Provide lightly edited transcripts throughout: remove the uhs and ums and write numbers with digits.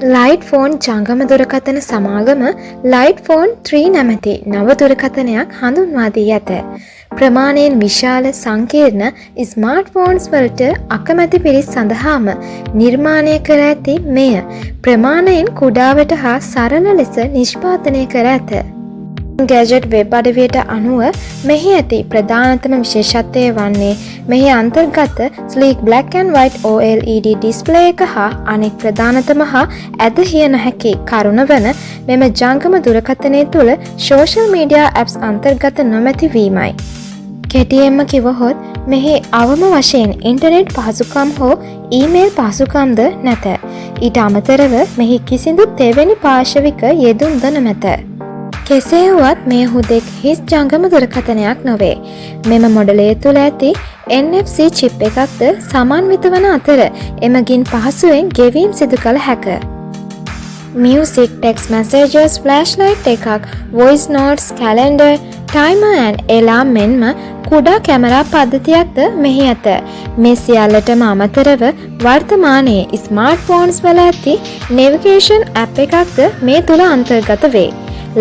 Light phone ජංගම දුරකථන සමාගම ලයිට් ෆෝන් 3 නැමැති නව දුරකථනයක් හඳුන්වා දී ඇත. ප්‍රමාණයෙන් විශාල සංකීර්ණ ස්මාර්ට් ෆෝන්ස් වලට අකමැති පිරිස් සඳහාම නිර්මාණය කර ඇති මෙය ප්‍රමාණයෙන් කුඩාවට හා සරල ලෙස නිෂ්පාදනය කර ඇත. ගැජට් වෙබ් අඩවියට අනුව මෙහි ඇති ප්‍රධානතම විශේෂත්වය වන්නේ මෙහි අන්තර්ගත sleek black and white OLED display එක හා අනෙක් ප්‍රධානතම හා ඇදහිය නොහැකි කරුණ වන මෙම ජංගම දුරකථනය තුළ සෝෂල් මීඩියා ඇප්ස් අන්තර්ගත නොමැති වීමයි. කෙටියෙන්ම කිවහොත් මෙහි අවම වශයෙන් ඉන්ටර්නෙට් පහසුකම් හෝ ඊමේල් පහසුකම්ද නැත. ඊට අමතරව මෙහි කිසිදු තෙවැනි පාර්ශවික යෙදුම්ද නොමැත. කෙසේ වුවත් මේ හුදෙක් හිස් ජංගම දුරකථනයක් නොවේ. මෙම මොඩලය තුළ ඇති NFC චිප් එකක්ද සමන්විත වන අතර එමගින් පහසුවෙන් ගෙවීම් සිදු කළ හැක. Music, text messages, flashlight එකක්, voice notes, calendar, timer and alarm මෙන්ම කුඩා කැමරා පද්ධතියක්ද මෙහි ඇත. මේ සියල්ලටම අමතරව වර්තමානයේ ස්මාර්ට්ෆෝන්ස් වල ඇති navigation app එකක්ද මේ තුළ අන්තර්ගත වේ.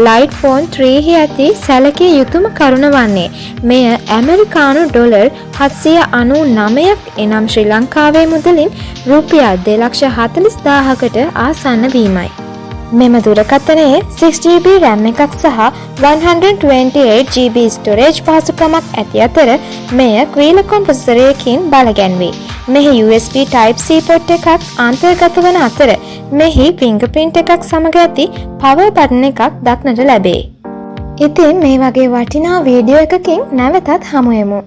ලයිට් ෆෝන් 3 හි ඇති සැලකිය යුතුම කරුණ වන්නේ මෙය ඇමරිකානු ඩොලර් 799ක් එනම් ශ්‍රී ලංකාවේ මුදලින් රුපියල් 2,40,000කට ආසන්න වීමයි. මෙම දුරකථනයේ 6GB RAM එකක් සහ 128GB ස්ටෝරේජ් පහසුකමක් ඇති අතර මෙය ක්වීලකොම් ප්‍රොසෙසරයකින් බලගැන්වේ. මෙහි USB Type-C port එකක් අන්තර්ගත වන අතර මෙහි fingerprint එකක් සමග ඇති power button එකක් දක්නට ලැබේ. ඉතින් මේ වගේ වටිනා වීඩියෝ එකකින් නැවතත් හමු වෙමු.